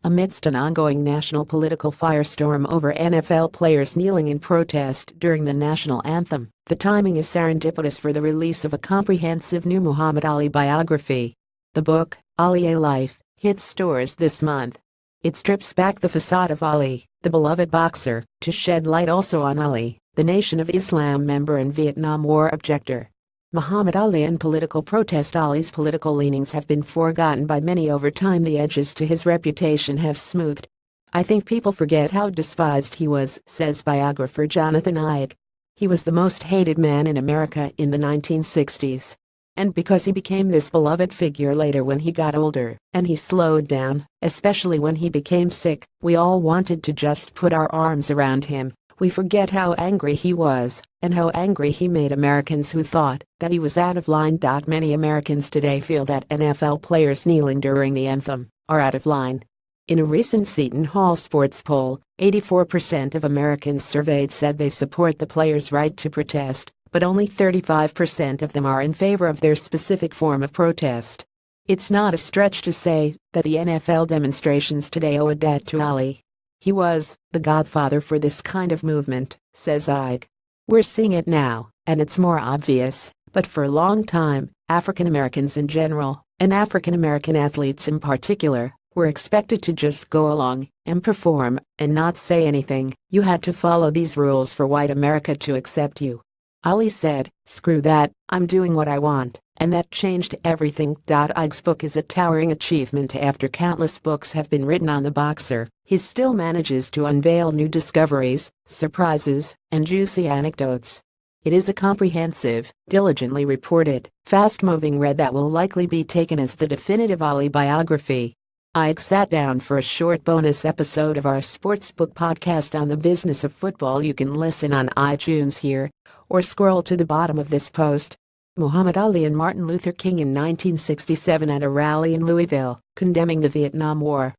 Amidst an ongoing national political firestorm over NFL players kneeling in protest during the national anthem, the timing is serendipitous for the release of a comprehensive new Muhammad Ali biography. The book, Ali: A Life, hits stores this month. It strips back the facade of Ali, the beloved boxer, to shed light also on Ali, the Nation of Islam member and Vietnam War objector. Muhammad Ali and political protest. Ali's political leanings have been forgotten by many over time. The edges to his reputation have smoothed. "I think people forget how despised he was," says biographer Jonathan Iyke. "He was the most hated man in America in the 1960s. And because he became this beloved figure later when he got older and he slowed down, especially when he became sick, we all wanted to just put our arms around him. We forget how angry he was and how angry he made Americans who thought that he was out of line. Many Americans today feel that NFL players kneeling during the anthem are out of line." In a recent Seton Hall sports poll, 84% of Americans surveyed said they support the players' right to protest, but only 35% of them are in favor of their specific form of protest. It's not a stretch to say that the NFL demonstrations today owe a debt to Ali. "He was the godfather for this kind of movement," says Iyke. "We're seeing it now, and it's more obvious, but for a long time, African Americans in general, and African American athletes in particular, were expected to just go along and perform and not say anything. You had to follow these rules for white America to accept you." Ali said, "Screw that, I'm doing what I want, and that changed everything." Iyke's book is a towering achievement. After countless books have been written on the boxer, he still manages to unveil new discoveries, surprises, and juicy anecdotes. It is a comprehensive, diligently reported, fast-moving read that will likely be taken as the definitive Ali biography. Iyke sat down for a short bonus episode of our Sportsbook podcast on the business of football. You can listen on iTunes here, or scroll to the bottom of this post. Muhammad Ali and Martin Luther King in 1967 at a rally in Louisville, condemning the Vietnam War.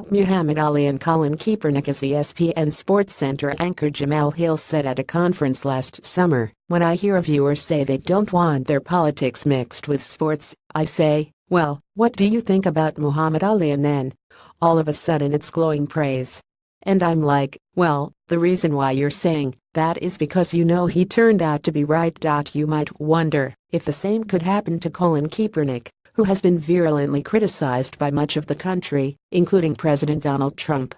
Muhammad Ali and Colin Kaepernick. As ESPN SportsCenter anchor Jamal Hill said at a conference last summer, "When I hear a viewer say they don't want their politics mixed with sports, I say, well, what do you think about Muhammad Ali? And then, all of a sudden it's glowing praise. And I'm like, well, the reason why you're saying that is because you know he turned out to be right." You might wonder if the same could happen to Colin Kaepernick, who has been virulently criticized by much of the country, including President Donald Trump.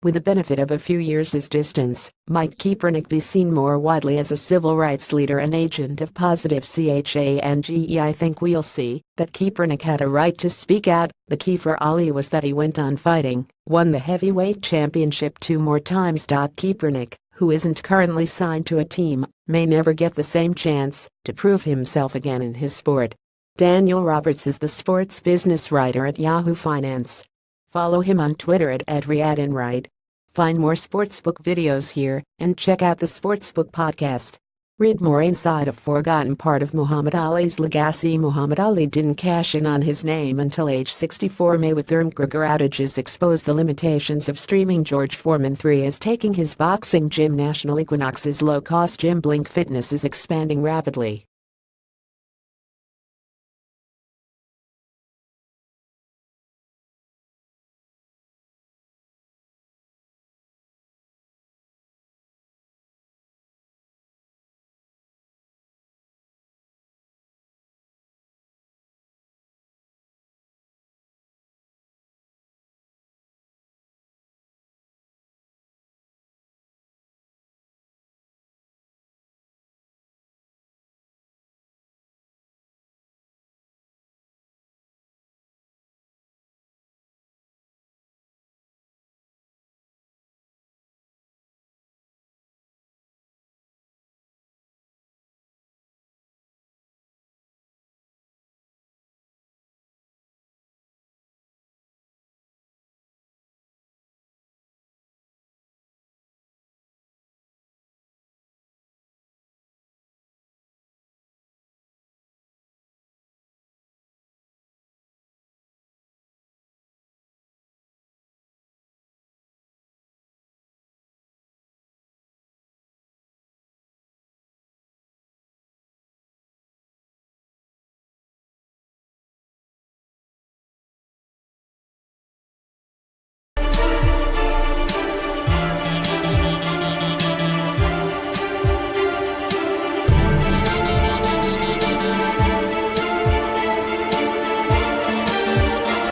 With the benefit of a few years' distance, might Kaepernick be seen more widely as a civil rights leader and agent of positive change? I think we'll see that Kaepernick had a right to speak out. The key for Ali was that he went on fighting, won the heavyweight championship 2 more times. Kaepernick, who isn't currently signed to a team, may never get the same chance to prove himself again in his sport. Daniel Roberts is the sports business writer at Yahoo Finance. Follow him on Twitter at @RiadandWright. Find more sportsbook videos here and check out the Sportsbook podcast. Read more inside a forgotten part of Muhammad Ali's legacy. Muhammad Ali didn't cash in on his name until age 64. May with Gregor outages expose the limitations of streaming. George Foreman III is taking his boxing gym national. Equinox's low-cost gym Blink Fitness is expanding rapidly.